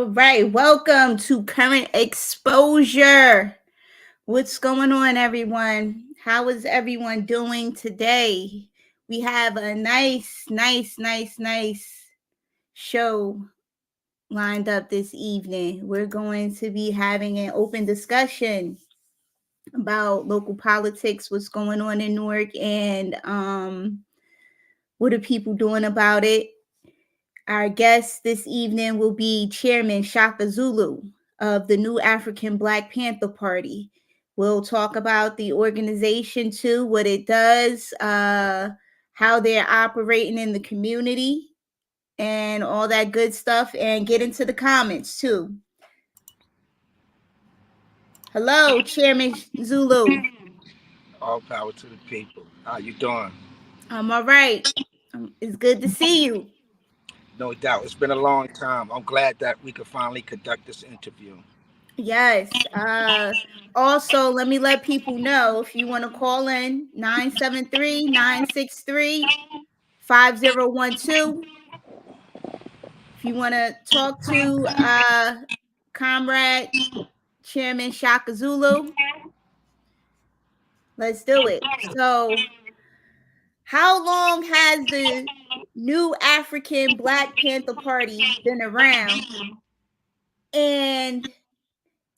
All right, welcome to Current Exposure. What's going on, everyone? How is everyone doing today? We have a nice show lined up this evening. We're going to be having an open discussion about local politics, what's going on in Newark, and what are people doing about it. Our guest this evening will be Chairman Shaka Zulu of the New African Black Panther Party. We'll talk about the organization too, what it does, how they're operating in the community, and all that good stuff, and get into the comments too. Hello, Chairman Zulu. All power to the people. How you doing? I'm all right. It's good to see you. No doubt. It's been a long time. I'm glad that we could finally conduct this interview. Yes. Also, let me let people know if you want to call in 973-963-5012. If you want to talk to Comrade Chairman Shaka Zulu, let's do it. So, how long has the New African Black Panther Party been around? And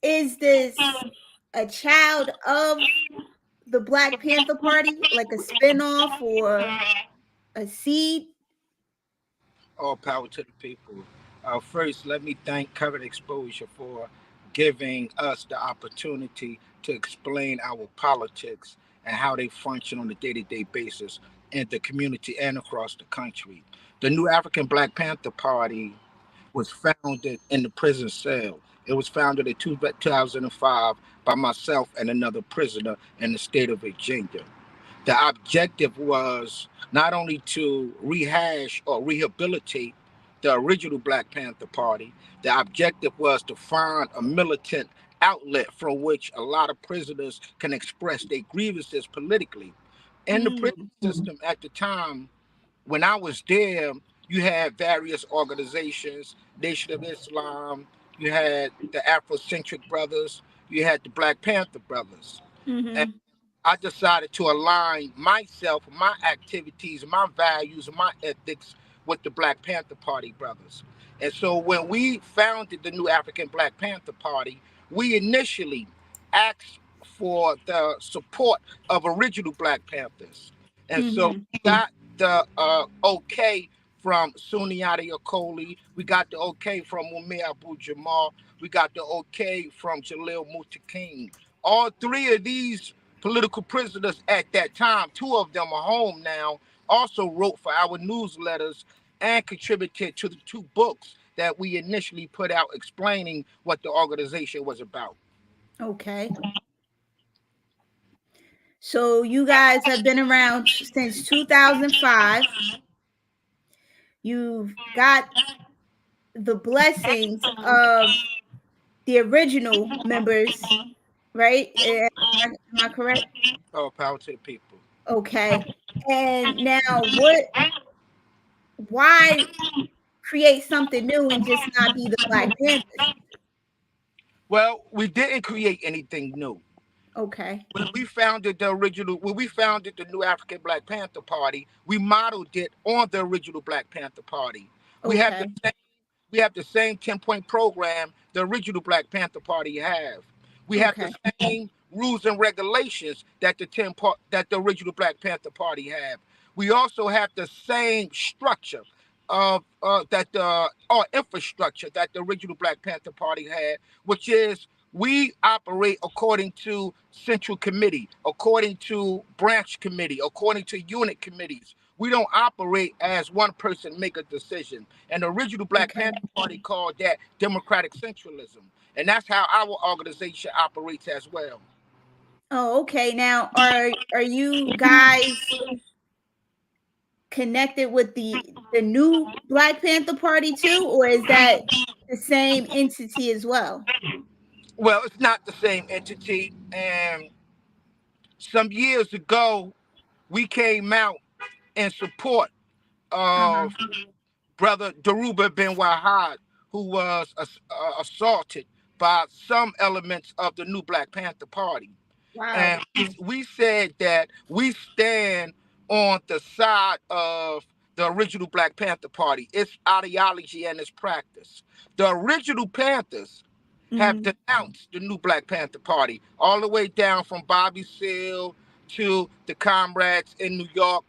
is this a child of the Black Panther Party, like a spinoff or a seed? All power to the people. First, let me thank Covered Exposure for giving us the opportunity to explain our politics and how they function on a day-to-day basis in the community and across the country. The New African Black Panther Party was founded in the prison cell. It was founded in 2005 by myself and another prisoner in the state of Virginia. The objective was not only to rehash or rehabilitate the original Black Panther Party, the objective was to find a militant outlet from which a lot of prisoners can express their grievances politically. In the prison Mm, system at the time, when I was there, you had various organizations, Nation of Islam, you had the Afrocentric Brothers, you had the Black Panther Brothers. And mm-hmm. I decided to align myself, my activities, my values, my ethics with the Black Panther Party brothers. And so when we founded the New African Black Panther Party, we initially asked for the support of original Black Panthers. And so Mm-hmm. we got the okay from Suniati Akoli, we got the okay from Mumia Abu Jamal, we got the okay from Jalil Mutakin. All three of these political prisoners at that time, two of them are home now, also wrote for our newsletters and contributed to the two books that we initially put out explaining what the organization was about. Okay. So you guys have been around since 2005. You've got the blessings of the original members, right? Am I correct? All power to the people. Okay. And now why create something new and just not be the Black Panthers? Well, we didn't create anything new. Okay. When we founded the New African Black Panther Party, we modeled it on the original Black Panther Party. We have the Okay. same we have the same 10-point program the original Black Panther Party have. We have the Okay. same rules and regulations that that the original Black Panther Party have. We also have the same structure of that the or infrastructure that the original Black Panther Party had, which is we operate according to central committee, according to branch committee, according to unit committees. We don't operate as one person make a decision. And the original Black Okay. Panther Party called that democratic centralism. And that's how our organization operates as well. Oh, okay. Now, are you guys connected with the new Black Panther Party too, or is that the same entity as well? Well, it's not the same entity. And some years ago, we came out in support Uh-huh. of Brother Daruba Ben Wahad, who was assaulted by some elements of the new Black Panther Party. Wow. And we said that we stand on the side of the original Black Panther Party, its ideology and its practice. The original Panthers have Mm, denounced the new Black Panther Party, all the way down from Bobby Seale to the comrades in New York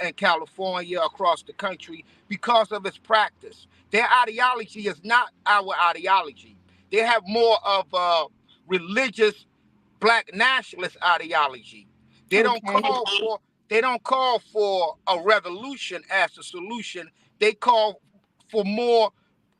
and California, across the country, because of its practice. Their ideology is not our ideology. They have more of a religious Black nationalist ideology. They don't okay. call for they don't call for a revolution as a solution. They call for more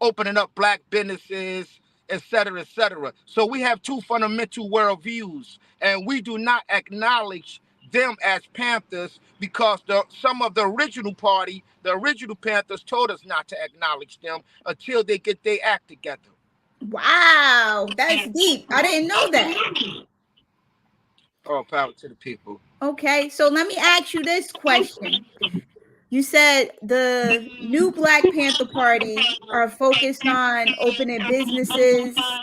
opening up Black businesses, et cetera, et cetera. So we have two fundamental worldviews, and we do not acknowledge them as Panthers because some of the original party, the original Panthers, told us not to acknowledge them until they get their act together. Wow, that's deep. I didn't know that. All power to the people. Okay, so let me ask you this question. You said the new Black Panther Party are focused on opening businesses.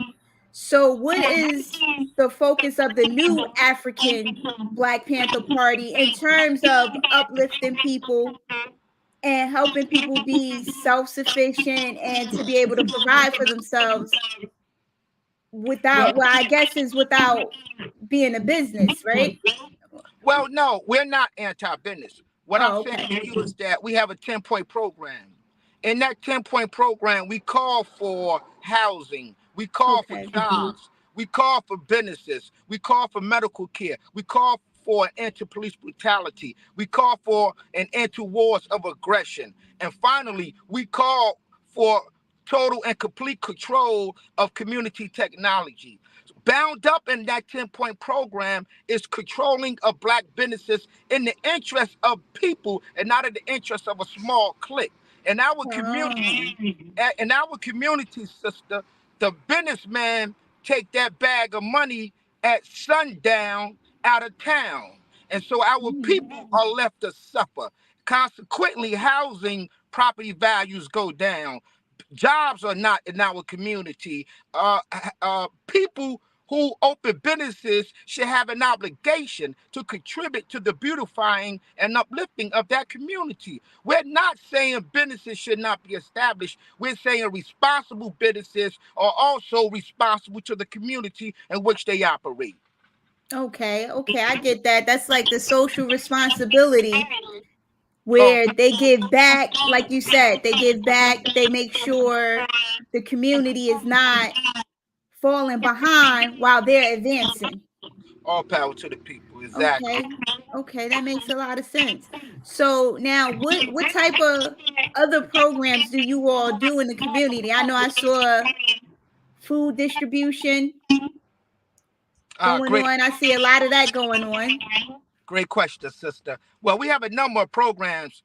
So, what is the focus of the new African Black Panther Party in terms of uplifting people and helping people be self sufficient and to be able to provide for themselves without, well, I guess, is without being a business, right? Well, no, we're not anti-business. What I'm Oh, saying okay. to you is that we have a 10-point program. In that 10-point program, we call for housing, we call for Okay. jobs, we call for businesses, we call for medical care, we call for an end to police brutality, we call for an end to wars of aggression, and finally, we call for total and complete control of community technology. Bound up in that 10-point program is controlling of Black businesses in the interest of people and not in the interest of a small clique. In our Oh. community, sister, the businessman take that bag of money at sundown out of town. And so our Mm. people are left to suffer. Consequently, housing property values go down. Jobs are not in our community. People who open businesses should have an obligation to contribute to the beautifying and uplifting of that community. We're not saying businesses should not be established. We're saying responsible businesses are also responsible to the community in which they operate. Okay, okay, I get that. That's like the social responsibility Um, where they give back, like you said, they give back, they make sure the community is not falling behind while they're advancing. all power to the people. Exactly. Okay. Okay, that makes a lot of sense. So now what type of other programs do you all do in the community? I know I saw food distribution going Great. on. I see a lot of that going on. Great question, sister. Well, we have a number of programs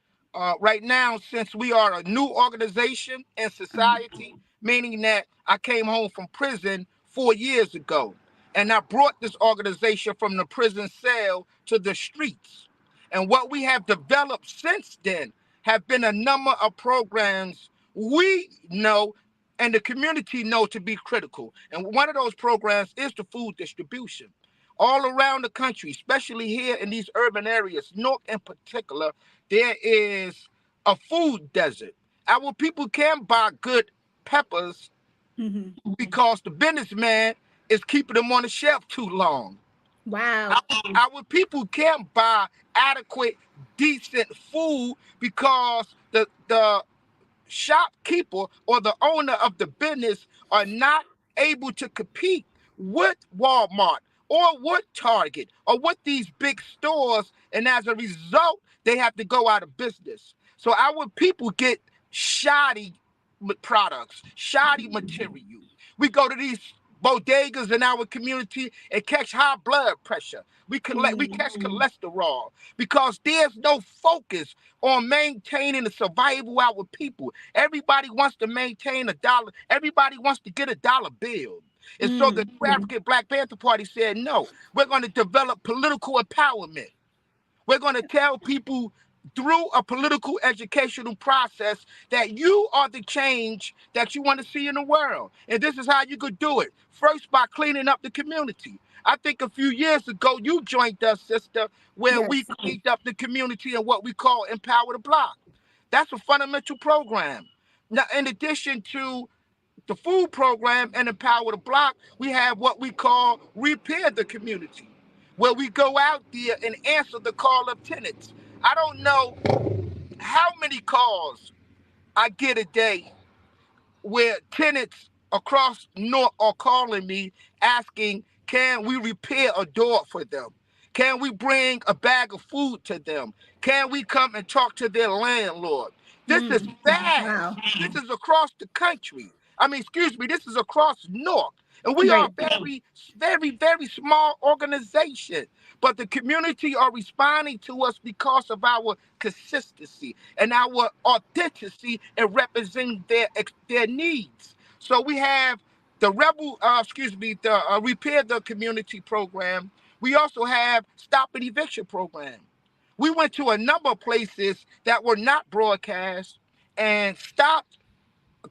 right now since we are a new organization in Uh-huh. society, meaning that I came home from prison 4 years ago. And I brought this organization from the prison cell to the streets. And what we have developed since then have been a number of programs we know and the community know to be critical. And one of those programs is the food distribution all around the country, especially here in these urban areas, Newark in particular, there is a food desert. Our people can't buy good peppers Mhm. because the businessman is keeping them on the shelf too long. Wow. Our people can't buy adequate, decent food because the shopkeeper or the owner of the business are not able to compete with Walmart or with Target or with these big stores. And as a result, they have to go out of business. So our people get shoddy products, shoddy material. We go to these bodegas in our community and catch high blood pressure. We Mm. catch cholesterol because there's no focus on maintaining the survival of our people. Everybody wants to maintain a dollar. Everybody wants to get a dollar bill. And so the Mm. African Black Panther Party said, no, we're going to develop political empowerment. We're going to tell people through a political educational process that you are the change that you want to see in the world. And this is how you could do it. First, by cleaning up the community. I think a few years ago, you joined us, sister, where we Yes. cleaned up the community in what we call Empower the Block. That's a fundamental program. Now, in addition to the food program and Empower the Block, we have what we call Repair the Community, where we go out there and answer the call of tenants. I don't know how many calls I get a day where tenants across North are calling me asking, can we repair a door for them? Can we bring a bag of food to them? Can we come and talk to their landlord? This is Mm. vast. Wow. This is across the country. I mean, excuse me, this is across North. And we are Right. a very, very, very small organization. But the community are responding to us because of our consistency and our authenticity in representing their needs. So we have the Repair the Community program. We also have Stop an Eviction program. We went to a number of places that were not broadcast and stopped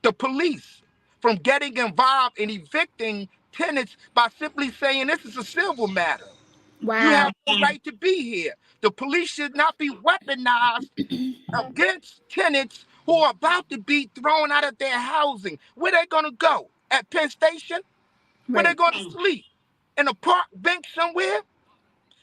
the police from getting involved in evicting tenants by simply saying this is a civil matter. You have Wow. no right to be here. The police should not be weaponized against tenants who are about to be thrown out of their housing. Where they gonna go? At Penn Station? Where they Right. gonna sleep? In a park bench somewhere?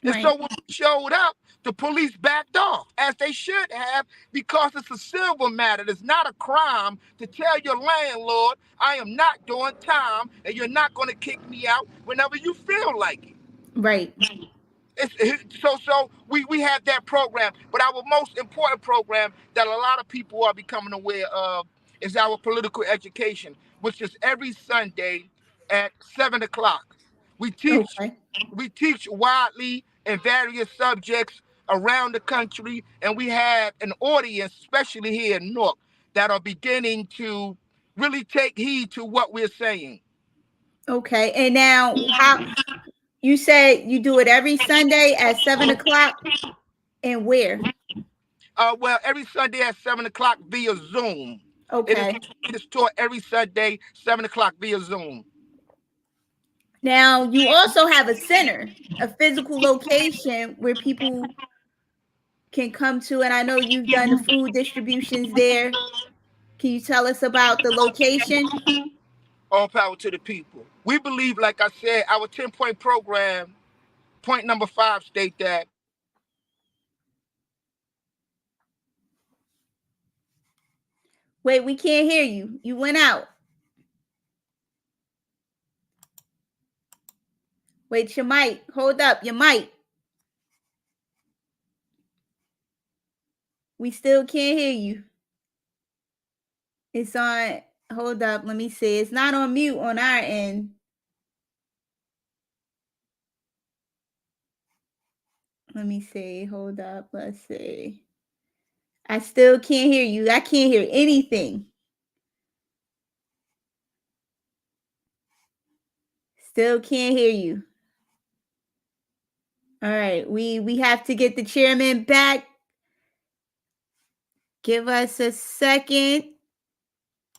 And Right. so when we showed up, the police backed off, as they should have, because it's a civil matter. It's not a crime to tell your landlord, I am not doing time, and you're not going to kick me out whenever you feel like it. Right. So we have that program, but our most important program that a lot of people are becoming aware of is our political education, which is every Sunday at 7 o'clock. We teach Okay. we teach widely in various subjects around the country, and we have an audience, especially here in Newark, that are beginning to really take heed to what we're saying. Okay. And now, how you said you do it every Sunday at 7 o'clock, and where? Well, every Sunday at 7 o'clock via Zoom. It is Okay. it is taught every Sunday 7 o'clock via Zoom. Now, you also have a center, a physical location where people can come to, and I know you've done the food distributions there. Can you tell us about the location? All power to the people. We believe, like I said, our 10-point program, point number 5, state that Wait, we can't hear you. You went out. Wait, your mic. Hold up, your mic. We still can't hear you. It's on. Hold up. Let me see. It's not on mute on our end. Let me see. Hold up. Let's see. I still can't hear you. I can't hear anything. Still can't hear you. All right. We have to get the chairman back. Give us a second,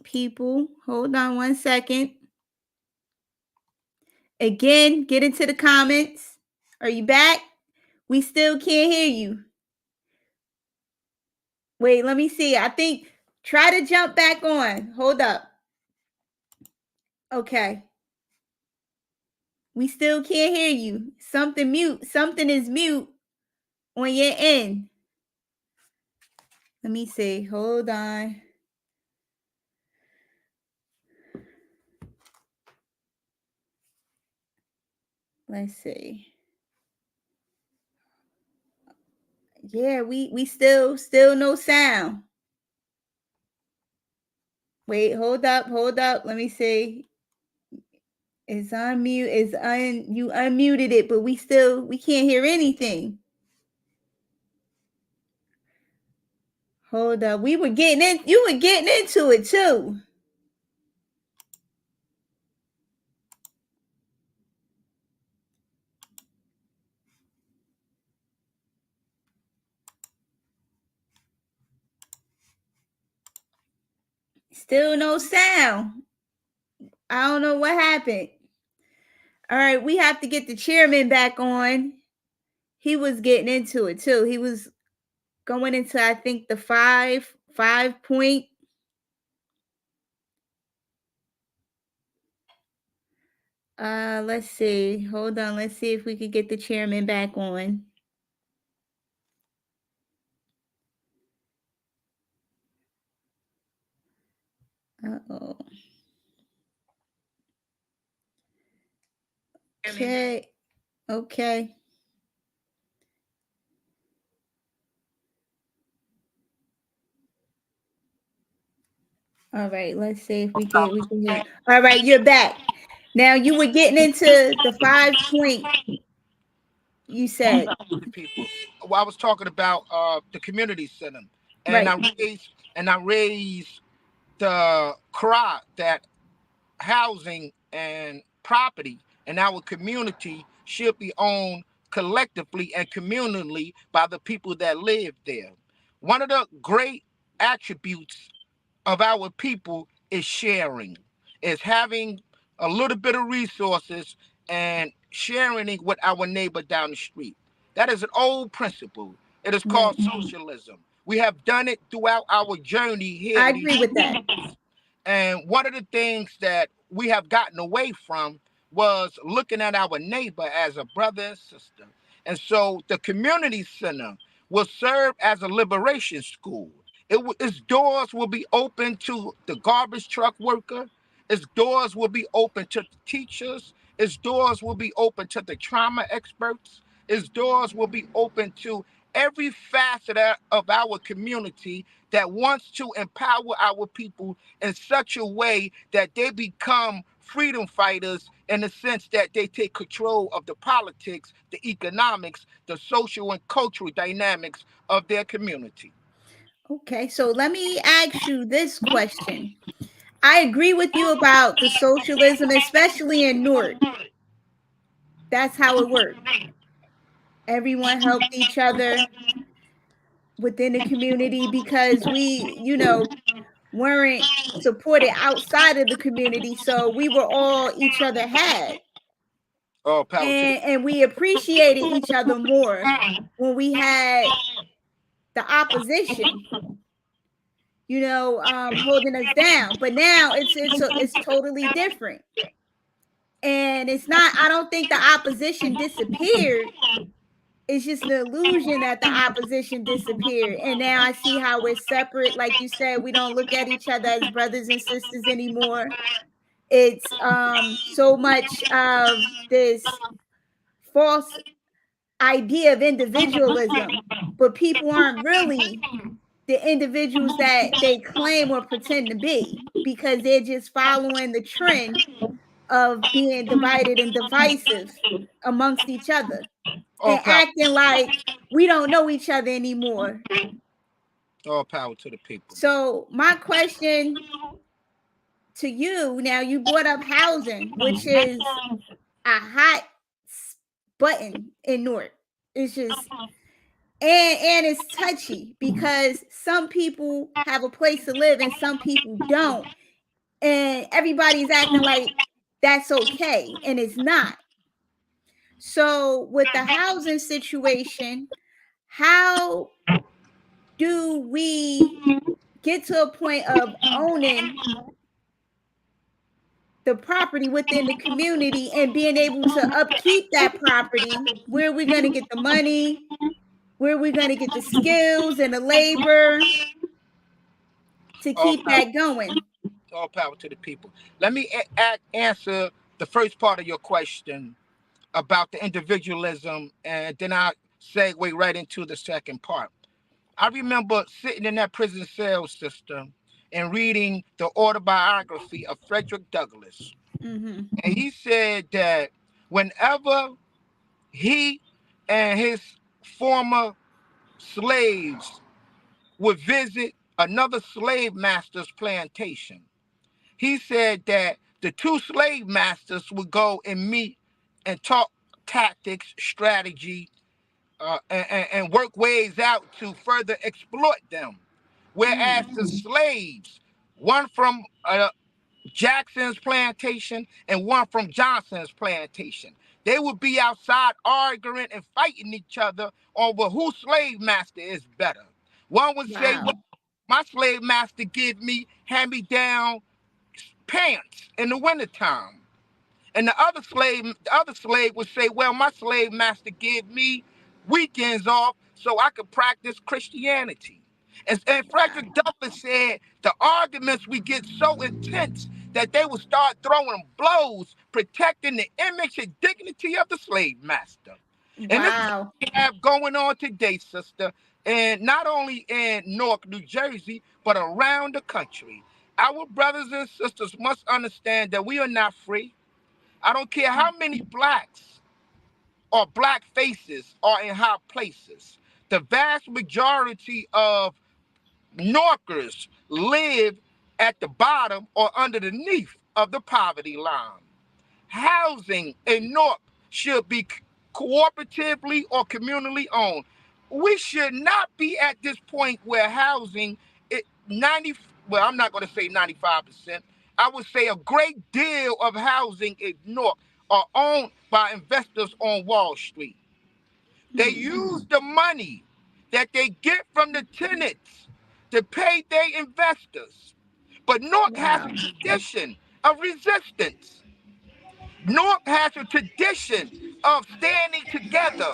people. Hold on one second. Again, get into the comments. Are you back? We still can't hear you. Wait, let me see. I think try to jump back on. Hold up. Okay. We still can't hear you. Something mute. Something is mute on your end. Let me see. Hold on. Let's see. Yeah, we still no sound. Wait, hold up, hold up. Let me see. It's on mute. You unmuted it, but we can't hear anything. Hold up. We were getting in, you were getting into it too. Still no sound. I don't know what happened. All right, we have to get the chairman back on. He was getting into it too. He was going into, I think, the five point. Let's see. Hold on. Let's see if we could get the chairman back on. Uh-oh. Okay. Okay. All right. Let's see if we can hear. All right, you're back. Now you were getting into the 5 point. You said People. Well, I was talking about the community center, and right. I raised the cry that housing and property in our community should be owned collectively and communally by the people that live there. One of the great attributes of our people is sharing, is having a little bit of resources and sharing it with our neighbor down the street. That is an old principle. It is called Right. socialism. We have done it throughout our journey here I in these agree with that. communities. And one of the things that we have gotten away from was looking at our neighbor as a brother and sister. And so the community center will serve as a liberation school. Its doors will be open to the garbage truck worker. Its doors will be open to the teachers. Its doors will be open to the trauma experts. Its doors will be open to every facet of our community that wants to empower our people in such a way that they become freedom fighters in the sense that they take control of the politics, the economics, the social and cultural dynamics of their community. Okay, so let me ask you this question. I agree with you about the socialism, especially in Newark. That's how it worked. Everyone helped each other within the community because we, weren't supported outside of the community. So we were all each other had. Oh, power to the And we appreciated each other more when we had the opposition, holding us down. But now it's totally different. And it's not, I don't think the opposition disappeared. It's just an illusion that the opposition disappeared. And now I see how we're separate. Like you said, we don't look at each other as brothers and sisters anymore. It's so much of this false idea of individualism, but people aren't really the individuals that they claim or pretend to be because they're just following the trend of being divided and divisive amongst each other all and power, acting like we don't know each other anymore. all power to the people. So, my question to you now, you brought up housing, which is a hot button in Newark. It's just and it's touchy because some people have a place to live and some people don't, and everybody's acting like that's okay, and it's not. So with the housing situation, how do we get to a point of owning the property within the community and being able to upkeep that property? Where are we going to get the money? Where are we going to get the skills and the labor to All keep power, that going? all power to the people. Let me answer the first part of your question about the individualism, and then I segue right into the second part. I remember sitting in that prison cell system and reading the autobiography of Frederick Douglass. Mm-hmm. And he said that whenever he and his former slaves would visit another slave master's plantation, he said that the two slave masters would go and meet and talk tactics, strategy, and work ways out to further exploit them. Whereas the slaves one from Jackson's plantation and one from Johnson's plantation. They would be outside arguing and fighting each other over whose slave master is better. One would say, well, Wow. my slave master give me hand-me-down pants in the wintertime. And the other slave would say, well, my slave master give me weekends off so I could practice Christianity. And Frederick Douglass said the arguments we get so intense that they will start throwing blows, protecting the image and dignity of the slave master. And this is what Wow. we have going on today, sister, and not only in Newark, New Jersey, but around the country. Our brothers and sisters must understand that we are not free. I don't care how many blacks or black faces are in high places. The vast majority of Norkers live at the bottom or underneath of the poverty line. Housing in Newark should be cooperatively or communally owned. We should not be at this point where housing it 90 well, I'm not going to say 95%. I would say a great deal of housing in Newark are owned by investors on Wall Street. They Mm. use the money that they get from the tenants to pay their investors. But Newark has a Wow. tradition of resistance. Newark has a tradition of standing together.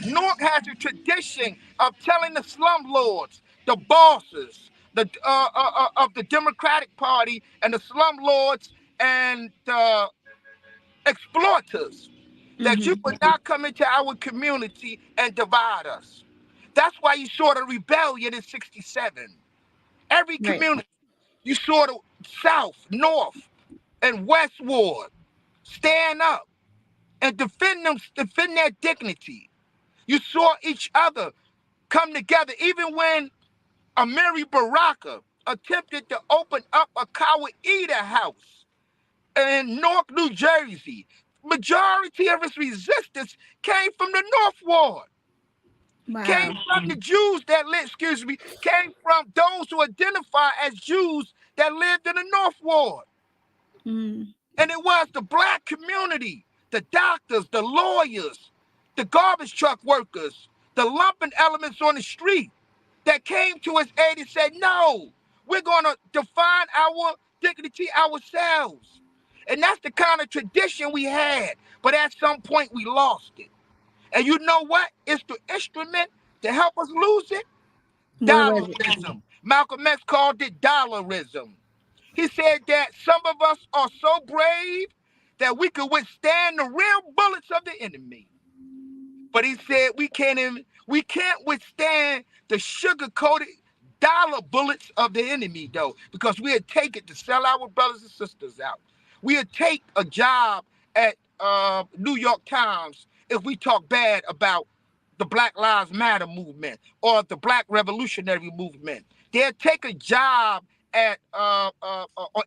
Newark has a tradition of telling the slumlords, the bosses, of the Democratic Party and the slumlords and the exploiters that you Mm-hmm. would not come into our community and divide us. That's why you saw the rebellion in 67. Every Right. community, you saw the South, North, and West Ward stand up and defend their dignity. You saw each other come together, even when Amiri Baraka attempted to open up a Kawaida house in Newark, New Jersey. Majority of its resistance came from the North Ward, came Wow. from the Jews that lived, came from those who identify as Jews that lived in the North Ward. Mm. And it was the black community, the doctors, the lawyers, the garbage truck workers, the lumping elements on the street that came to his aid and said, no, we're going to define our dignity ourselves. And that's the kind of tradition we had. But at some point, we lost it. And you know what? It's the instrument to help us lose it. What was it? Dollarism. Malcolm X called it dollarism. He said that some of us are so brave that we could withstand the real bullets of the enemy. But he said we can't withstand the sugar-coated dollar bullets of the enemy, though, because we'd take it to sell our brothers and sisters out. We'd take a job at New York Times if we talk bad about the Black Lives Matter movement or the Black Revolutionary movement. They'd take a job at or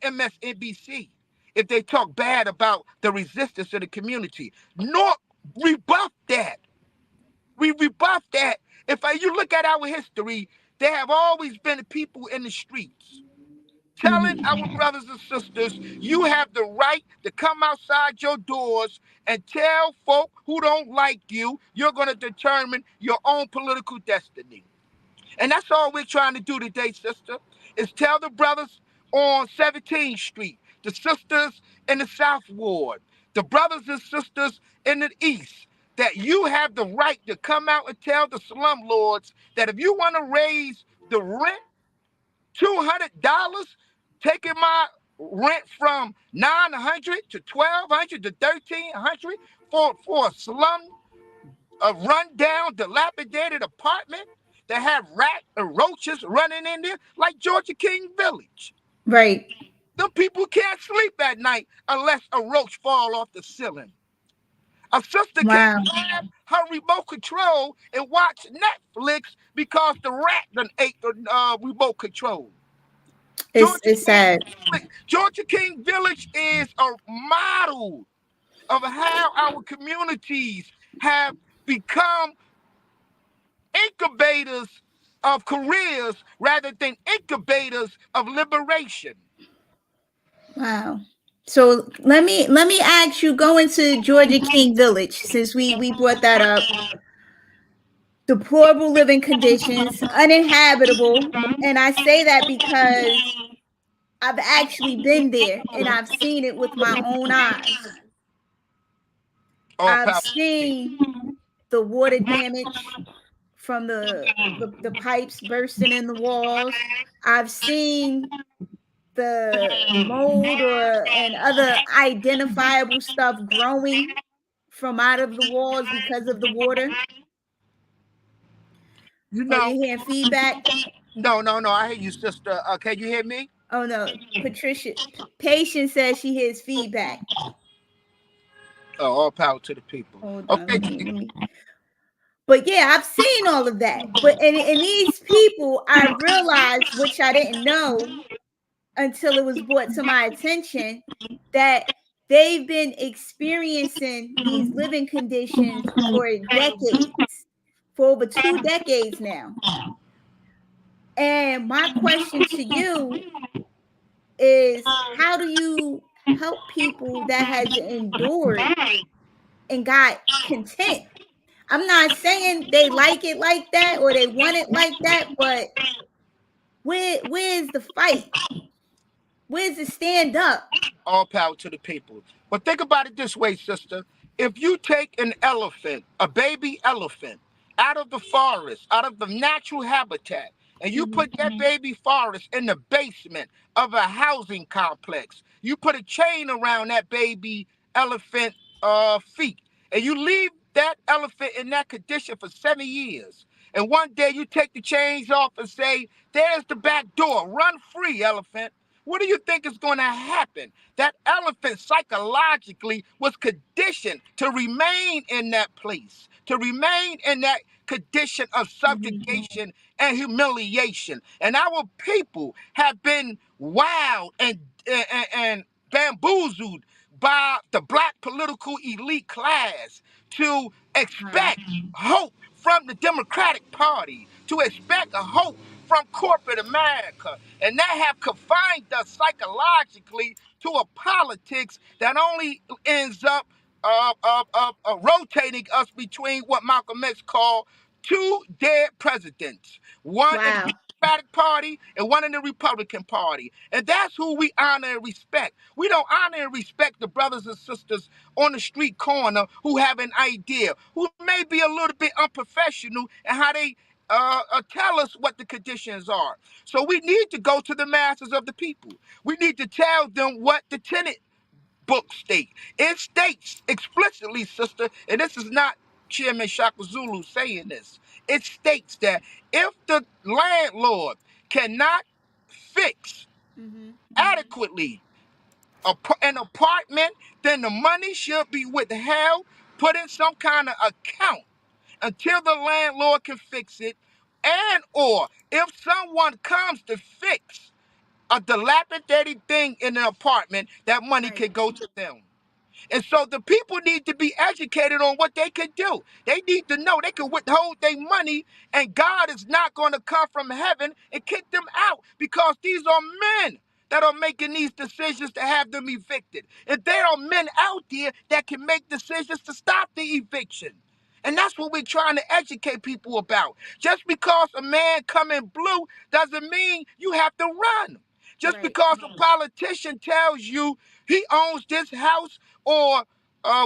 MSNBC if they talk bad about the resistance of the community. Nor rebuff that. We rebuff that. If you look at our history, there have always been people in the streets telling Mm-hmm. our brothers and sisters, you have the right to come outside your doors and tell folk who don't like you, you're going to determine your own political destiny. And that's all we're trying to do today, sister, is tell the brothers on 17th Street, the sisters in the South Ward, the brothers and sisters in the East, that you have the right to come out and tell the slumlords that if you want to raise the rent $200, taking my rent from 900 to 1200 to 1300 for a slum, a rundown, dilapidated apartment that have rat and roaches running in there, like Georgia King Village. Right. Them people can't sleep at night unless a roach fall off the ceiling. A sister can't Wow. grab her remote control and watch Netflix because the rat done ate the remote control. It's Georgia it's King, sad. Georgia King Village is a model of how our communities have become incubators of careers rather than incubators of liberation. Wow. So let me ask you, going to Georgia King Village, since we brought that up. Deplorable living conditions, uninhabitable. And I say that because I've actually been there and I've seen it with my own eyes. All I've power to the people. seen the water damage from the pipes bursting in the walls. I've seen the mold or and other identifiable stuff growing from out of the walls because of the water. You Oh, know, you're hearing feedback? no. I hear you, sister. Can you hear me? Oh no, Patricia. Patience says she hears feedback. Oh, all power to the people. Hold on, Okay. let me. But yeah, I've seen all of that. But and these people, I realized, which I didn't know until it was brought to my attention, that they've been experiencing these living conditions for decades, for over 2 decades now. And my question to you is, how do you help people that has endured and got content? I'm not saying they like it like that or they want it like that, but where's the fight? Where's the stand up? All power to the people. But think about it this way, sister. If you take an elephant, a baby elephant, out of the forest, out of the natural habitat, and you Hmm. put that baby forest in the basement of a housing complex, you put a chain around that baby elephant feet, and you leave that elephant in that condition for 7 years. And one day you take the chains off and say, there's the back door, run free, elephant. What do you think is going to happen? That elephant psychologically was conditioned to remain in that place, to remain in that condition of Hmm. subjugation and humiliation. And our people have been wild and bamboozled by the black political elite class to Wow. expect hope from the Democratic Party, to expect a hope from corporate America. And that have confined us psychologically to a politics that only ends up rotating us between what Malcolm X called two dead presidents, one in the Wow. Democratic Party and one in the Republican Party. And that's who we honor and respect. We don't honor and respect the brothers and sisters on the street corner who have an idea, who may be a little bit unprofessional in how they tell us what the conditions are. So we need to go to the masses of the people. We need to tell them what the tenant book state. It states explicitly, sister, and this is not Chairman Shaka Zulu saying this. It states that if the landlord cannot fix Hmm. adequately an apartment, then the money should be withheld, put in some kind of account until the landlord can fix it, and or if someone comes to fix a dilapidated thing in an apartment, that money Right. can go to them. And so the people need to be educated on what they can do. They need to know they can withhold their money, and God is not going to come from heaven and kick them out, because these are men that are making these decisions to have them evicted. And there are men out there that can make decisions to stop the eviction. And that's what we're trying to educate people about. Just because a man come in blue doesn't mean you have to run. Just Right. because a politician tells you he owns this house, or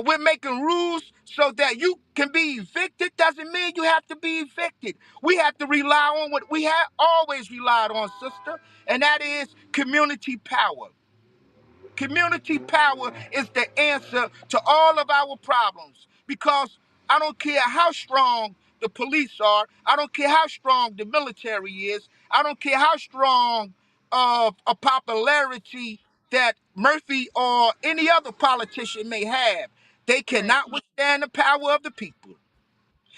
we're making rules so that you can be evicted, doesn't mean you have to be evicted. We have to rely on what we have always relied on, sister, and that is community power. Community power is the answer to all of our problems, because I don't care how strong the police are, I don't care how strong the military is, I don't care how strong of a popularity that Murphy or any other politician may have. They Right. cannot withstand the power of the people.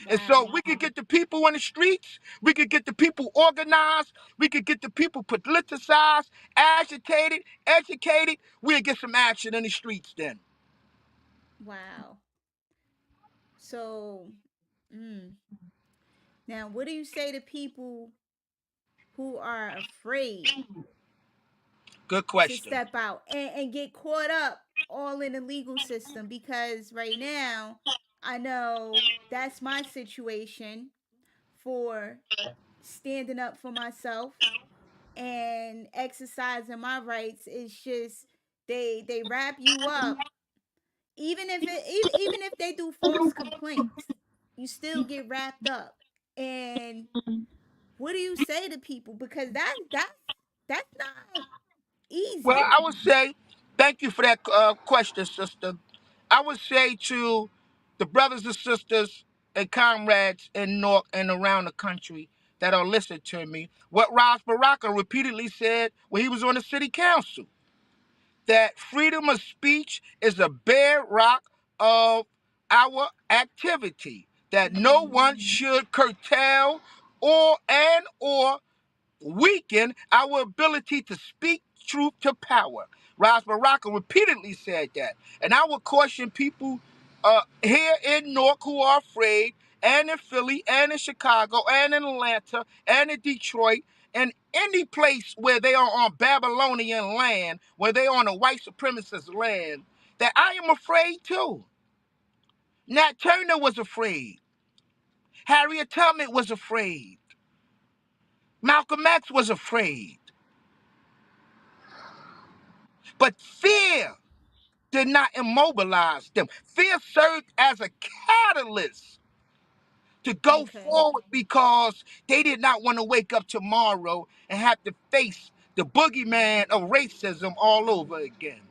And so Wow. we could get the people in the streets, we could get the people organized, we could get the people politicized, agitated, educated. We'll get some action in the streets then. Wow. So, mm, now what do you say to people? who are afraid Good to question. step out and get caught up all in the legal system, because right now I know that's my situation for standing up for myself and exercising my rights. Is just they wrap you up, even if they do false complaints, you still get wrapped up. And what do you say to people? Because that's not Well, easy. I would say, thank you for that question, sister. I would say to the brothers and sisters and comrades in Newark and around the country that are listening to me, what Ras Baraka repeatedly said when he was on the city council, that freedom of speech is a bedrock of our activity, that no Mm-hmm. one should curtail or weaken our ability to speak truth to power. Ras Baraka repeatedly said that. And I would caution people here in Newark who are afraid, and in Philly, and in Chicago, and in Atlanta, and in Detroit, and any place where they are on Babylonian land, where they are on a white supremacist land, that I am afraid too. Nat Turner was afraid. Harriet Tubman was afraid. Malcolm X was afraid. But fear did not immobilize them. Fear served as a catalyst to go Okay. forward because they did not want to wake up tomorrow and have to face the boogeyman of racism all over again.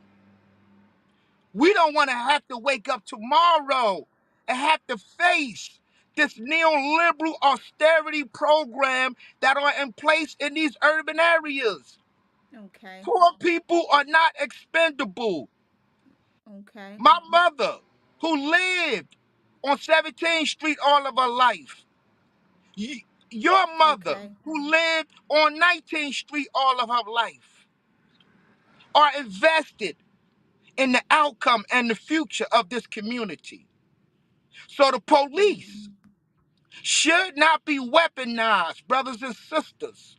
We don't want to have to wake up tomorrow and have to face this neoliberal austerity program that are in place in these urban areas. Okay. Poor people are not expendable. Okay. My mother, who lived on 17th Street all of her life, your mother, Okay. who lived on 19th Street all of her life, are invested in the outcome and the future of this community. So the police Mm-hmm. should not be weaponized, brothers and sisters,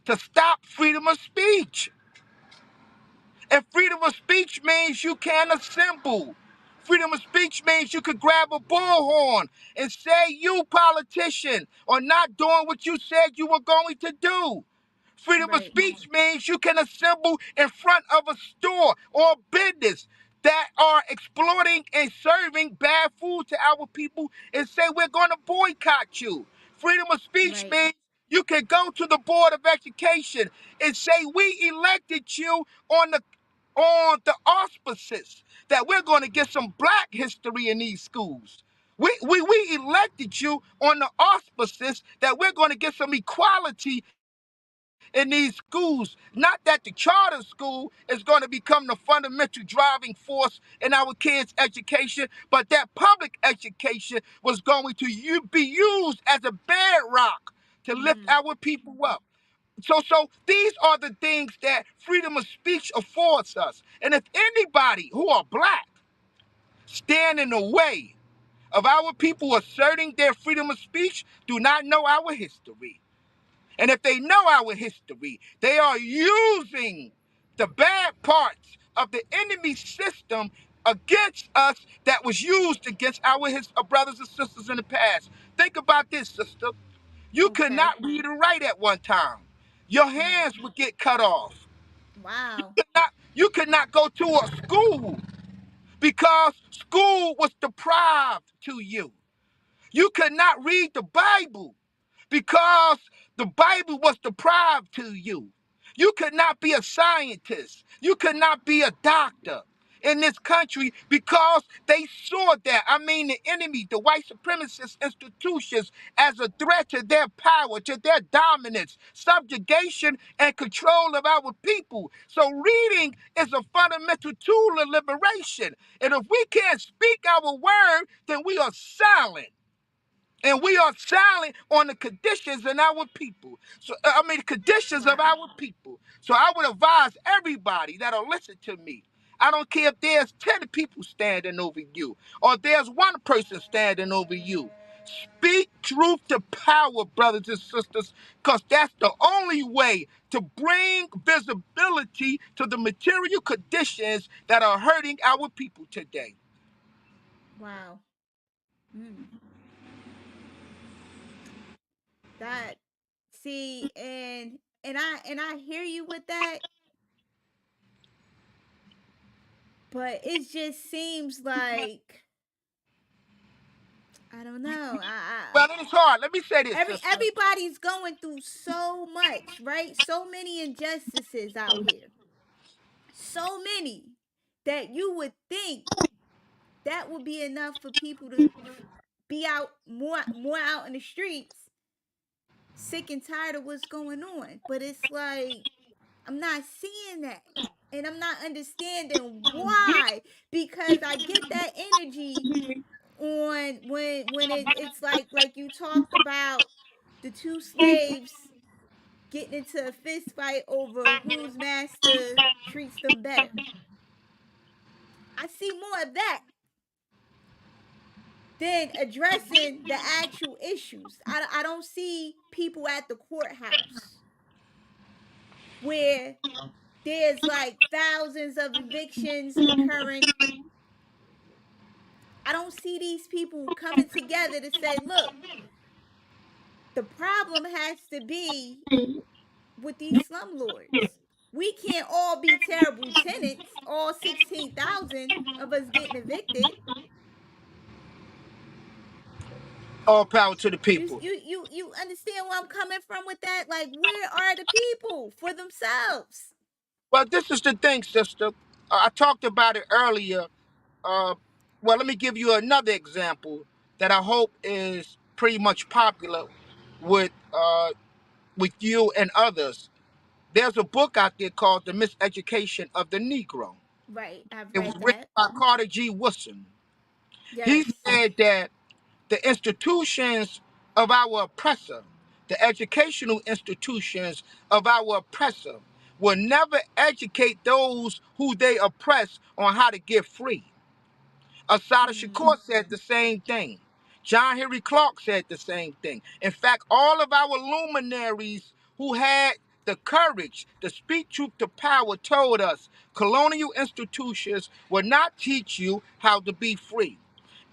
to stop freedom of speech. And freedom of speech means you can assemble. Freedom of speech means you could grab a bullhorn and say you, politician, are not doing what you said you were going to do. Freedom of Right. speech means you can assemble in front of a store or business that are exploiting and serving bad food to our people and say we're going to boycott you. Freedom of speech Right. means you can go to the Board of Education and say we elected you on the auspices that we're going to get some black history in these schools. We elected you on the auspices that we're going to get some equality in these schools. Not that the charter school is going to become the fundamental driving force in our kids' education, but that public education was going to be used as a bedrock to lift Mm-hmm. our people up. So these are the things that freedom of speech affords us. And if anybody who are black stand in the way of our people asserting their freedom of speech, do not know our history. And if they know our history, they are using the bad parts of the enemy system against us that was used against our brothers and sisters in the past. Think about this, sister. You could Okay. not read and write at one time. Your Right. hands would get cut off. Wow. You could not go to a school because school was deprived to you. You could not read the Bible because the Bible was deprived to you. You could not be a scientist. You could not be a doctor in this country because they saw that, I mean, the enemy, the white supremacist institutions, as a threat to their power, to their dominance, subjugation, and control of our people. So reading is a fundamental tool of liberation. And if we can't speak our word, then we are silent. And we are silent on the conditions in our people. So I mean, the conditions of Wow. our people. So I would advise everybody that'll listen to me. I don't care if there's 10 people standing over you or there's one person standing over you. Speak truth to power, brothers and sisters, because that's the only way to bring visibility to the material conditions that are hurting our people today. Wow. Mm. That see and I hear you with that, but it just seems like I don't know. Well, it is hard. Let me say this, sister. Everybody's going through so much, right? So many injustices out here. So many that you would think that would be enough for people to be out more out in the streets, sick and tired of what's going on. But it's like I'm not seeing that. And I'm not understanding why. Because I get that energy on when it's like you talked about the two slaves getting into a fist fight over whose master treats them better. I see more of that than addressing the actual issues. I don't see people at the courthouse where there's like thousands of evictions occurring. I don't see these people coming together to say, look, the problem has to be with these slumlords. We can't all be terrible tenants, all 16,000 of us getting evicted. All power to the You people. you you you understand where I'm coming from with that? Like, where are the people for themselves? Well, this is the thing, sister. I talked about it earlier. Uh, well, let me give you another example that I hope is pretty much popular with you and others. There's a book out there called The Miseducation of the Negro. Right, I've It was read written that. by Carter G. Woodson. He Yes. said that the institutions of our oppressor, the educational institutions of our oppressor, will never educate those who they oppress on how to get free. Asada Mm, Shakur said the same thing. John Henry Clark said the same thing. In fact, all of our luminaries who had the courage to speak truth to power told us colonial institutions will not teach you how to be free.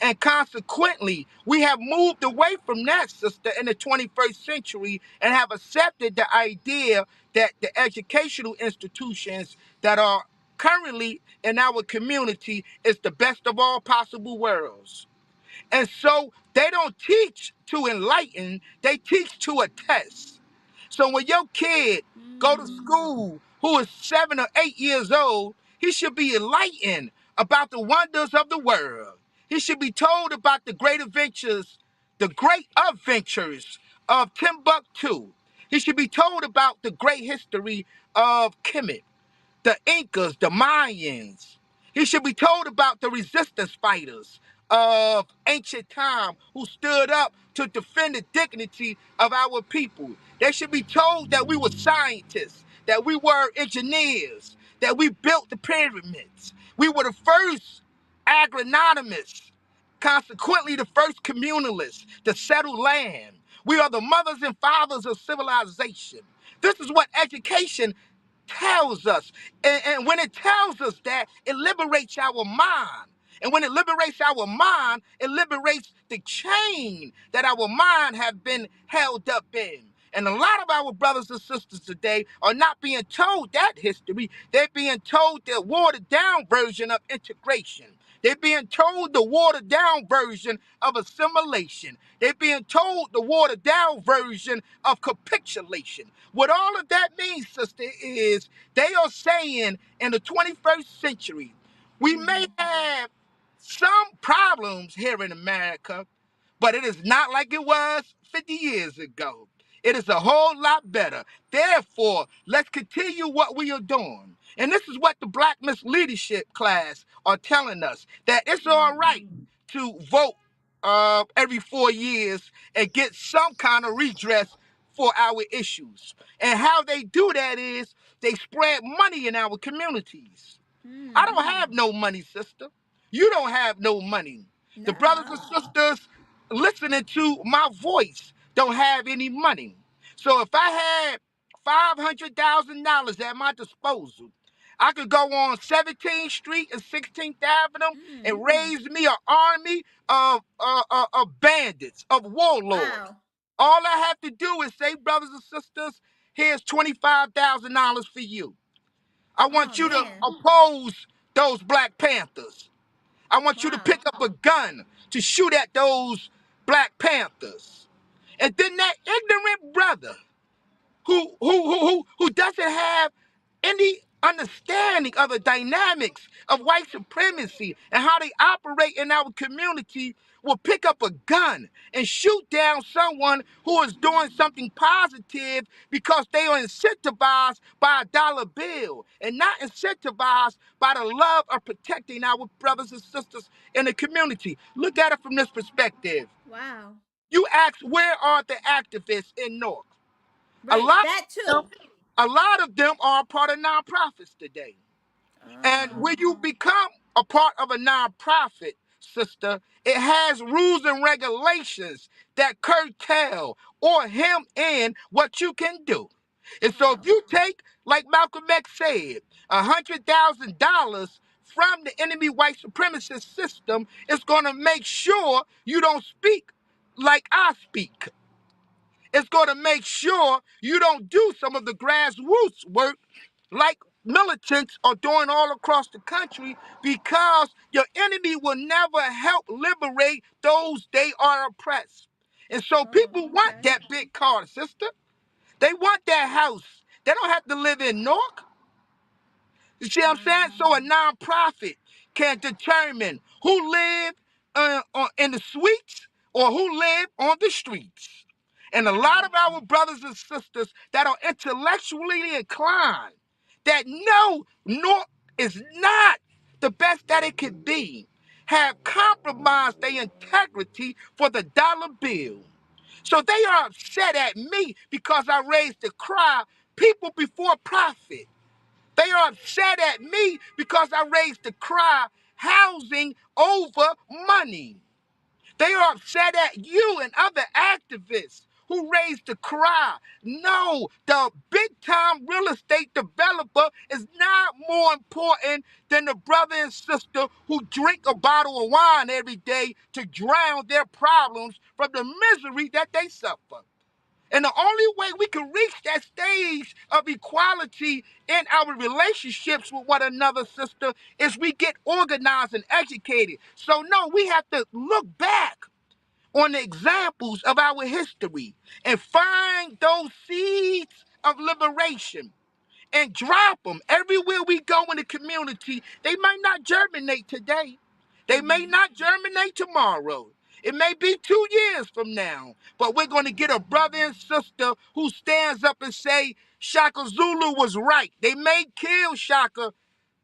And consequently, we have moved away from that, sister, in the 21st century and have accepted the idea that the educational institutions that are currently in our community is the best of all possible worlds. And so they don't teach to enlighten, they teach to attest. So when your kid go to mm, school who is 7 or 8 years old, he should be enlightened about the wonders of the world. He should be told about the great adventures, the great adventures of Timbuktu. He should be told about the great history of Kemet, the Incas, the Mayans. He should be told about the resistance fighters of ancient time who stood up to defend the dignity of our people. They should be told that we were scientists, that we were engineers, that we built the pyramids. We were the first agronomists, consequently the first communalists to settle land. We are the mothers and fathers of civilization. This is what education tells us. And when it tells us that, it liberates our mind. And when it liberates our mind, it liberates the chain that our mind have been held up in. And a lot of our brothers and sisters today are not being told that history. They're being told the watered down version of integration. They're being told the watered down version of assimilation. They're being told the watered down version of capitulation. What all of that means, sister, is they are saying in the 21st century, we may mm, have some problems here in America, but it is not like it was 50 years ago. It is a whole lot better. Therefore, let's continue what we are doing. And this is what the Black Miss Leadership class are telling us, that it's all mm, right to vote every 4 years and get some kind of redress for our issues. And how they do that is they spread money in our communities. I mm. don't have no money, sister. You don't have no money. The brothers and Nah. sisters listening to my voice don't have any money. So if I had $500,000 at my disposal, I could go on 17th Street and 16th Avenue and Mm. raise me an army of bandits, of warlords. Wow. All I have to do is say, brothers and sisters, here's $25,000 for you. I Oh want you to man. oppose those Black Panthers. I want you to Wow. pick up a gun to shoot at those Black Panthers. And then that ignorant brother who doesn't have any understanding of the dynamics of white supremacy and how they operate in our community will pick up a gun and shoot down someone who is doing something positive because they are incentivized by a dollar bill and not incentivized by the love of protecting our brothers and sisters in the community. Look at it from this perspective. Wow. You ask, where are the activists in Newark? A Right. lot That of them, too. a lot of them are part of nonprofits today. And Oh. when you become a part of a nonprofit, sister, it has rules and regulations that curtail or hem in what you can do. And so if Wow. you take, like Malcolm X said, $100,000 from the enemy white supremacist system, it's going to make sure you don't speak like I speak. It's going to make sure you don't do some of the grassroots work like militants are doing all across the country, because your enemy will never help liberate those they are oppressed. And so Oh, people want okay. that big car, sister. They want that house. They don't have to live in Newark. You see what I'm saying? Wow. So a nonprofit can determine who live in the suites or who live on the streets. And a lot Wow. of our brothers and sisters that are intellectually inclined, that know North is not the best that it could be, have compromised their integrity for the dollar bill. So they are upset at me because I raised the cry, people before profit. They are upset at me because I raised the cry, housing over money. They are upset at you and other activists who raised the cry. No, the big time real estate developer is not more important than the brother and sister who drink a bottle of wine every day to drown their problems from the misery that they suffer. And the only way we can reach that stage of equality in our relationships with one another, sister, is we get organized and educated. So, no, we have to look back on the examples of our history and find those seeds of liberation and drop them everywhere we go in the community. They might not germinate today. They may Mm-hmm. not germinate tomorrow. It may be 2 years from now, but we're going to get a brother and sister who stands up and say, Shaka Zulu was right. They may kill Shaka,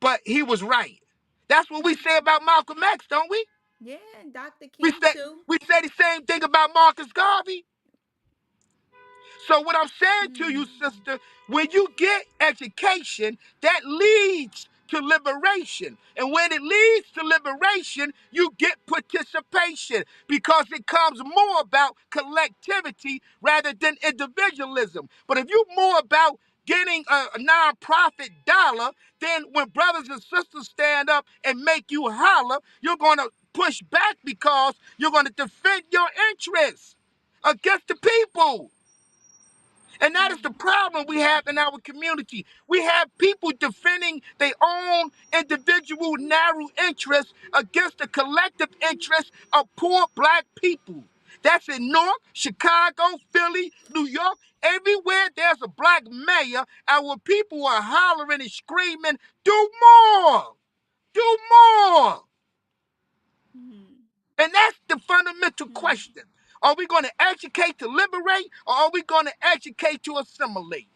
but he was right. That's what we say about Malcolm X, don't we? Yeah, and Dr. We King say, too. we say the same thing about Marcus Garvey. So what I'm saying to Mm. you, sister, when you get education, that leads to liberation. And when it leads to liberation, you get participation because it comes more about collectivity rather than individualism. But if you're more about getting a nonprofit dollar, then when brothers and sisters stand up and make you holler, you're going to push back because you're going to defend your interests against the people. And that is the problem we have in our community. We have people defending their own individual narrow interests against the collective interests of poor Black people. That's in Newark, Chicago, Philly, New York. Everywhere there's a Black mayor, our people are hollering and screaming, do more, do more. Mm. And that's the fundamental Mm. question. Are we going to educate to liberate, or are we going to educate to assimilate?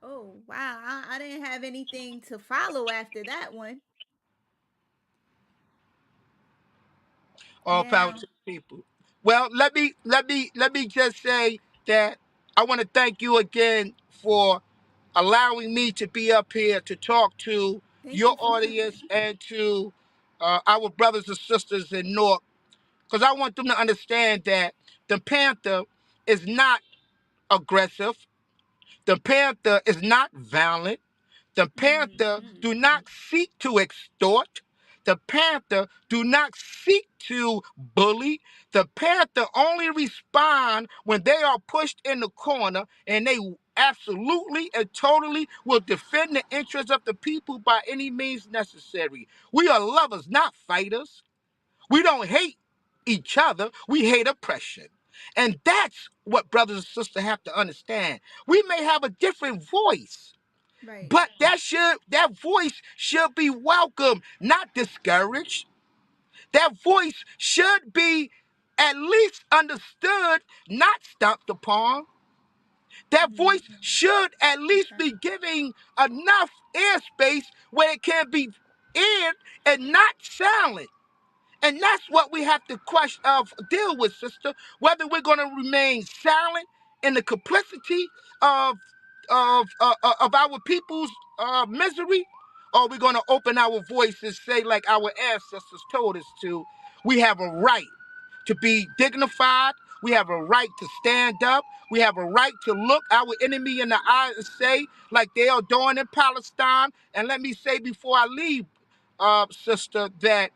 Oh wow. I didn't have anything to follow after that one. All power Yeah. to the people. Well, let me just say that I want to thank you again for allowing me to be up here to talk to Thank your you for audience coming. and to our brothers and sisters in Newark, because I want them to understand that the Panther is not aggressive. The Panther is not violent. The Panther do not seek to extort. The Panther do not seek to bully. The Panther only respond when they are pushed in the corner, and they absolutely and totally will defend the interests of the people by any means necessary. We are lovers, not fighters. We don't hate each other. We hate oppression. And that's what brothers and sisters have to understand. We may have a different voice, Right. but that voice should be welcomed, not discouraged. That voice should be at least understood, not stomped upon. That voice should at least Okay. be giving enough airspace where it can be aired and not silent. And that's what we have to deal with, sister. Whether we're going to remain silent in the complicity of of our people's misery, or we're going to open our voices, say like our ancestors told us to. We have a right to be dignified. We have a right to stand up. We have a right to look our enemy in the eye and say, like they are doing in Palestine. And let me say before I leave, sister, that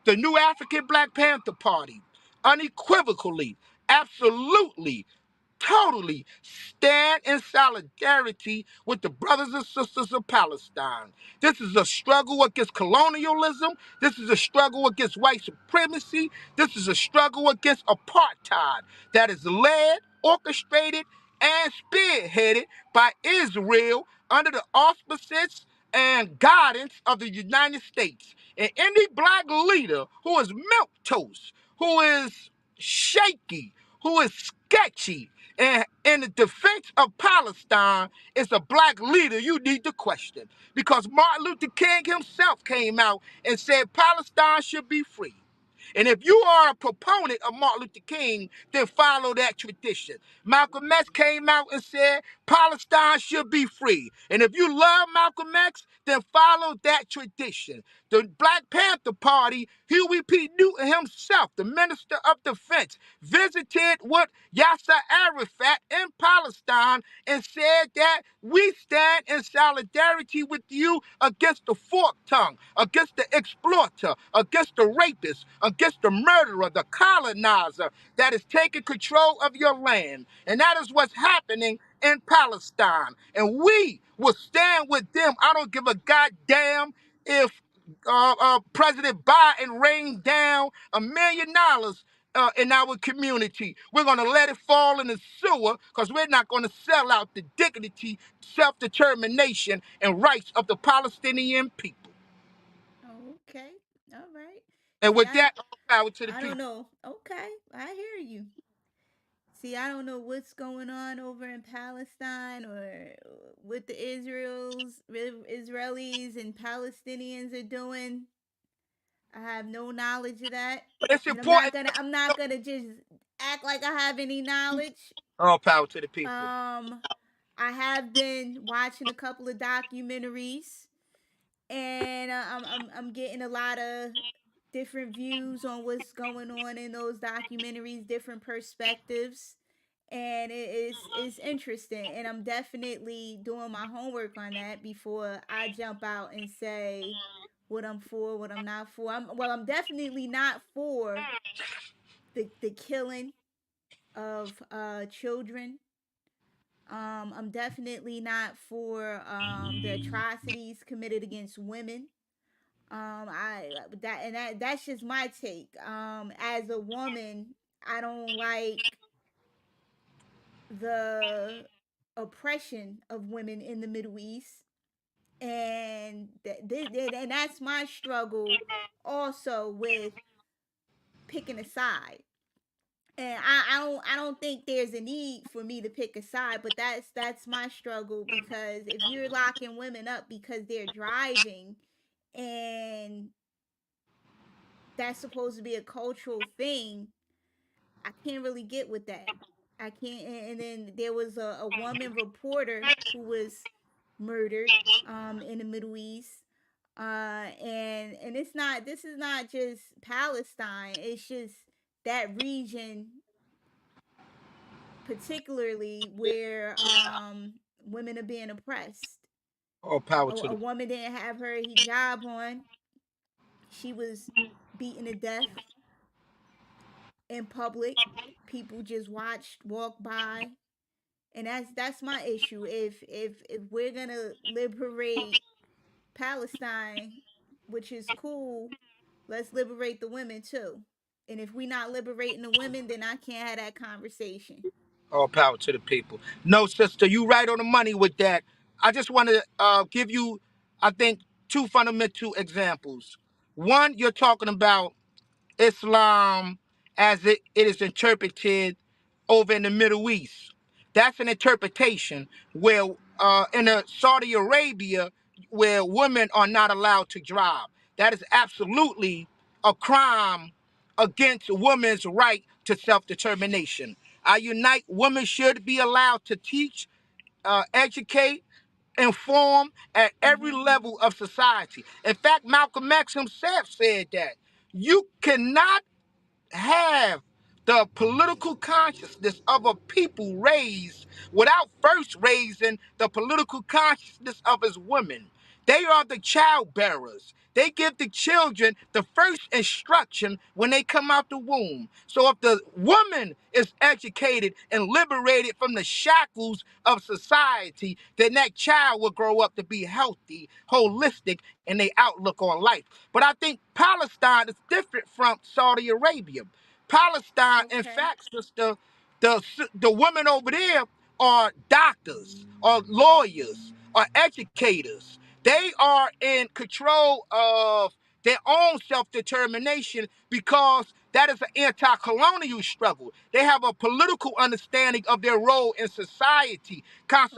the new African Black Panther Party unequivocally, absolutely, totally stand in solidarity with the brothers and sisters of Palestine. This is a struggle against colonialism. This is a struggle against white supremacy. This is a struggle against apartheid that is led, orchestrated, and spearheaded by Israel under the auspices and guidance of the United States. And any black leader who is milquetoast, who is shaky, who is sketchy, and in the defense of Palestine is a black leader you need to question. Because Martin Luther King himself came out and said Palestine should be free. And if you are a proponent of Martin Luther King, then follow that tradition. Malcolm X came out and said Palestine should be free. And if you love Malcolm X, then follow that tradition. The Black Panther Party, Huey P. Newton himself, the Minister of Defense, visited with Yasser Arafat in Palestine and said that we stand in solidarity with you against the fork tongue, against the exploiter, against the rapist, against the murderer, the colonizer that is taking control of your land. And that is what's happening in Palestine. And we will stand with them. I don't give a goddamn if President Biden rained down $1 million in our community. We're going to let it fall in the sewer because we're not going to sell out the dignity, self-determination, and rights of the Palestinian people. Okay. All right. And See, with that, all power to the I don't people. know. Okay, I hear you. See, I don't know what's going on over in Palestine or what the Israelis and Palestinians are doing. I have no knowledge of that. But it's And important. I'm not gonna just act like I have any knowledge. All power to the people. Um I have been watching a couple of documentaries, and I'm getting a lot of different views on what's going on in those documentaries, different perspectives, and it's interesting. And I'm definitely doing my homework on that before I jump out and say what I'm for, what I'm not for. I'm definitely not for the killing of children. I'm definitely not for the atrocities committed against women. I that and that that's just my take. As a woman, I don't like the oppression of women in the Middle East, and and that's my struggle also with picking a side. And I don't think there's a need for me to pick a side, but that's my struggle, because if you're locking women up because they're driving, and that's supposed to be a cultural thing, I can't really get with that. I can't. And then there was a woman reporter who was murdered in the Middle East. And it's not, this is not just Palestine, it's just that region particularly where women are being oppressed. All power to A the woman didn't have her hijab on, she was beaten to death in public, people just watched, walked by. And that's my issue. If we're gonna liberate Palestine, which is cool, let's liberate the women too. And if we not liberating the women, then I can't have that conversation. all power to the people. No, sister, you right on the money with that. I just want to give you, I think, two fundamental examples. One, you're talking about Islam as it is interpreted over in the Middle East. That's an interpretation where in Saudi Arabia, where women are not allowed to drive. That is absolutely a crime against a woman's right to self-determination. I unite, women should be allowed to teach, educate, inform at every Mm-hmm. level of society. In fact, Malcolm X himself said that you cannot have the political consciousness of a people raised without first raising the political consciousness of his women. They are the child bearers. They give the children the first instruction when they come out the womb. So if the woman is educated and liberated from the shackles of society, then that child will grow up to be healthy, holistic in their outlook on life. But I think Palestine is different from Saudi Arabia. Palestine, in Okay. fact, sister, the women over there are doctors, or lawyers, or educators. They are in control of their own self-determination because that is an anti-colonial struggle. They have a political understanding of their role in society.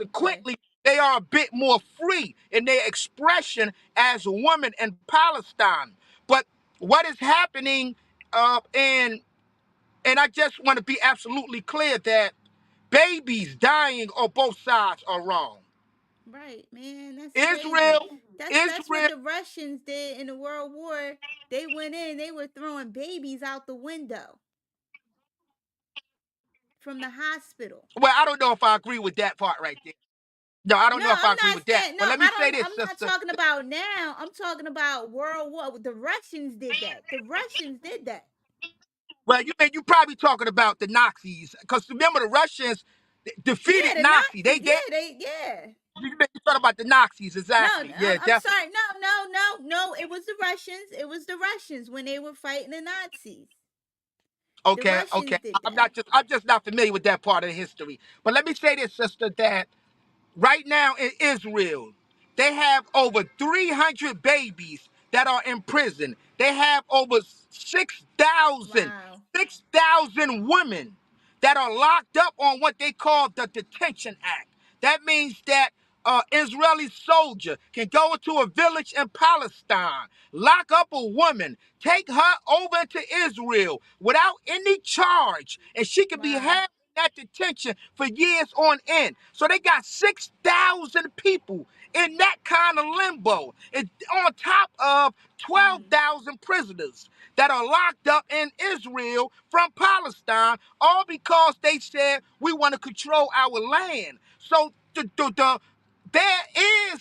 Okay. Consequently, they are a bit more free in their expression as a woman in Palestine. But what is happening and I just want to be absolutely clear that babies dying on both sides are wrong. Right, man. That's crazy. Israel, That's what Israel, the Russians did in the World War. They went in, they were throwing babies out the window from the hospital. well, I don't know if I agree with that part right there. No, I don't No, know if I I'm agree not with that. saying no, But let me I say don't, this, I'm not sister. talking about now. I'm talking about World War. The Russians did that. The Russians did that. Well, you probably talking about the Nazis, because remember the Russians Yeah, defeated the Nazi. Nazis. They Yeah. you talking about the Nazis No, exactly? Yeah, I'm definitely. sorry. No. It was the Russians. It was the Russians when they were fighting the Nazis. The Okay, okay. Russians did that. I'm just not familiar with that part of the history. But let me say this, sister, that right now in Israel, they have over 300 babies that are in prison. They have over 6,000, Wow. 6,000 women that are locked up on what they call the Detention Act. That means that Israeli soldier can go into a village in Palestine, lock up a woman, take her over to Israel without any charge, and she can be Wow. held in that detention for years on end. So they got 6,000 people in that kind of limbo, and on top of Mm. 12,000 prisoners that are locked up in Israel from Palestine, all because they said we want to control our land. So there is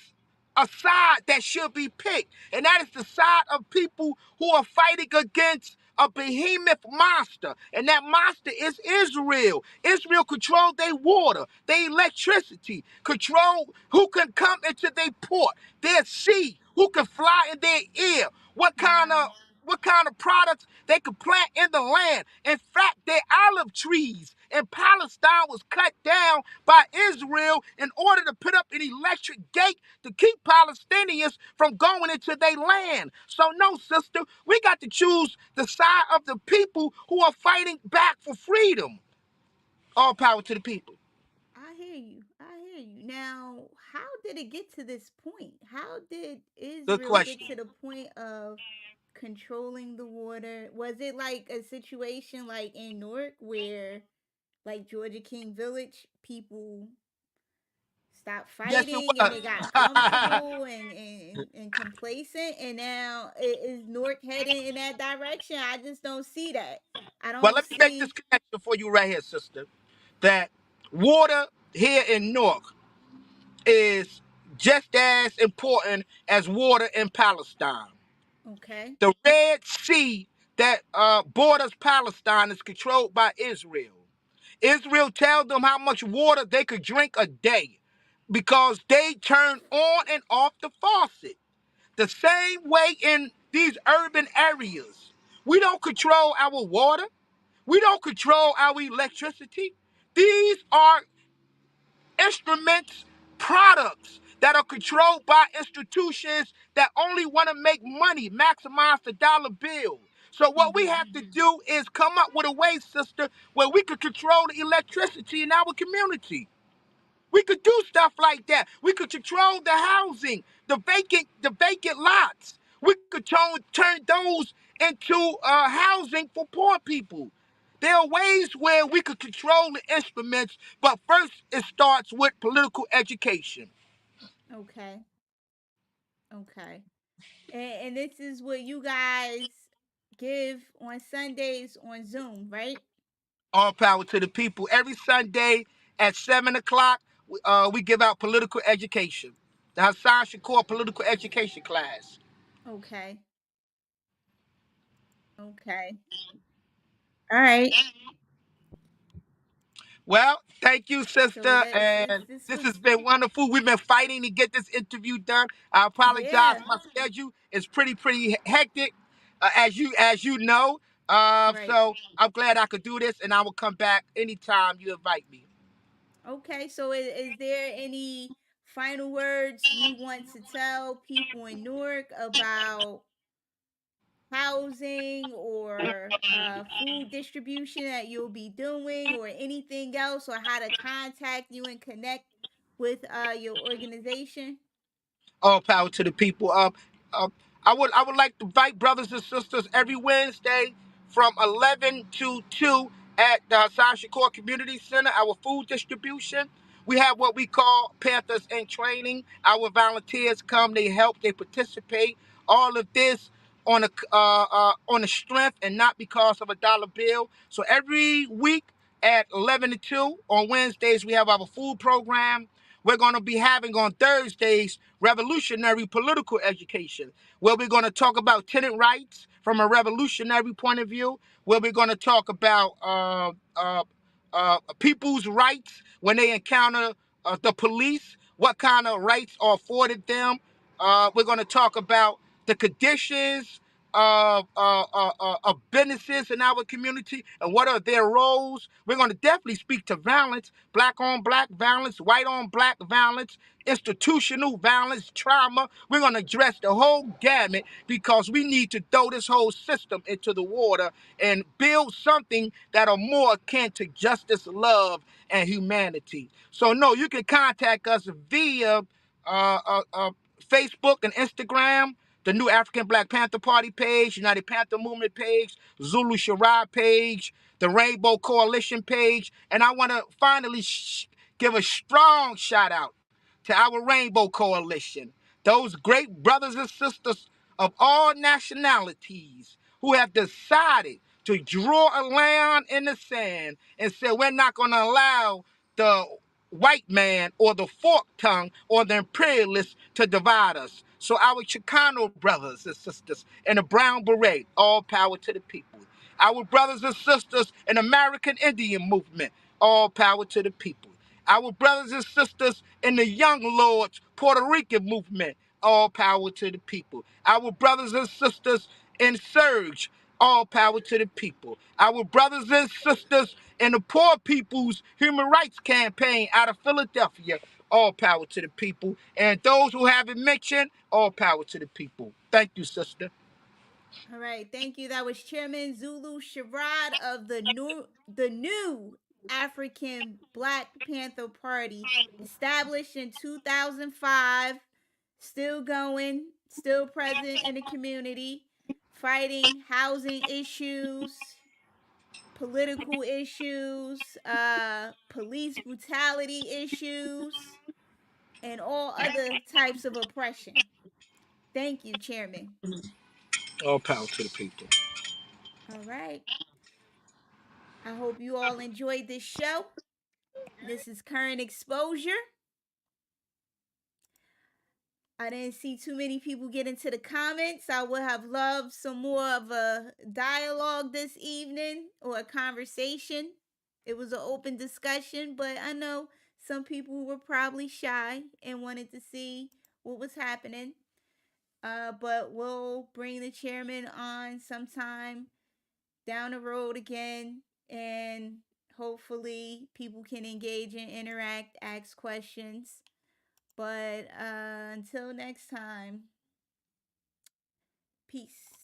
a side that should be picked, and that is the side of people who are fighting against a behemoth monster, and that monster is Israel. Israel control their water, their electricity, control who can come into their port, their sea, who can fly in their ear, what kind of Wow. what kind of products they could plant in the land. In fact, their olive trees in Palestine was cut down by Israel in order to put up an electric gate to keep Palestinians from going into their land. So no, sister, we got to choose the side of the people who are fighting back for freedom. All power to the people. I hear you. I hear you. Now, how did it get to this point? How did Good Israel get question. to the point of controlling the water? Was it like a situation like in Newark where, like Georgia King Village, people stopped Yes, it fighting and they got was. comfortable and complacent, and now is Newark heading in that direction? I just don't see that. I Well, don't let me make this see. connection for you right here, sister. That water here in Newark is just as important as water in Palestine. Okay. The Red Sea that borders Palestine is controlled by Israel. Israel tells them how much water they could drink a day because they turn on and off the faucet. The same way in these urban areas. We don't control our water. We don't control our electricity. These are instruments, products that are controlled by institutions that only want to make money, maximize the dollar bill. So what we Mm-hmm. have to do is come up with a way, sister, where we could control the electricity in our community. We could do stuff like that. We could control the housing, the vacant lots. We could turn those into housing for poor people. There are ways where we could control the instruments, but first it starts with political education. Okay. Okay. And this is what you guys give on Sundays on Zoom, right? All power to the people. Every Sunday at 7 o'clock, we give out political education. The Hassan Shakur political education class. Okay. Okay. All right. Well, thank you, So sister. that's And this this has was been wonderful. We've been fighting to get this interview done. I apologize. yeah, My schedule is pretty hectic, as you know. right. So I'm glad I could do this, and I will come back anytime you invite me. Okay, so is there any final words you want to tell people in Newark about housing or food distribution that you'll be doing or anything else, or how to contact you and connect with your organization? All power to the people. Uh, I would like to invite brothers and sisters every Wednesday from 11 to 2 at the Hassan Shakur Community Center. Our food distribution. We have what we call Panthers in training. Our volunteers come, they help, they participate. All of this on a strength and not because of a dollar bill. So every week at 11 to 2 on Wednesdays we have our food program. We're going to be having on Thursdays revolutionary political education, where we're going to talk about tenant rights from a revolutionary point of view, where we're going to talk about people's rights when they encounter the police, what kind of rights are afforded them. We're going to talk about the conditions of businesses in our community and what are their roles. We're going to definitely speak to violence, black on black violence, white on black violence, institutional violence, trauma. We're going to address the whole gamut because we need to throw this whole system into the water and build something that are more akin to justice, love, and humanity. So, no, you can contact us via Facebook and Instagram, the new African Black Panther Party page, United Panther Movement page, Zulu Sharad page, the Rainbow Coalition page. And I want to finally give a strong shout out to our Rainbow Coalition, those great brothers and sisters of all nationalities who have decided to draw a line in the sand and say, we're not going to allow the white man or the forked tongue or the imperialists to divide us. So our Chicano brothers and sisters in the brown beret, all power to the people. Our brothers and sisters in American Indian movement, all power to the people. Our brothers and sisters in the Young Lords Puerto Rican movement, all power to the people. Our brothers and sisters in Surge, all power to the people. Our brothers and sisters in the Poor People's Human Rights Campaign out of Philadelphia, all power to the people. And those who haven't mentioned, all power to the people. Thank you, sister. All right, thank you. That was Chairman Zulu Sharad of the new African Black Panther Party, established in 2005, still going, still present in the community, fighting housing issues, political issues, police brutality issues. and all other types of oppression. Thank you, Chairman. All power to the people. All right. I hope you all enjoyed this show. This is Current Exposure. I didn't see too many people get into the comments. I would have loved some more of a dialogue this evening or a conversation. It was an open discussion, but I know some people were probably shy and wanted to see what was happening. But we'll bring the chairman on sometime down the road again, and hopefully people can engage and interact, ask questions. But until next time, peace.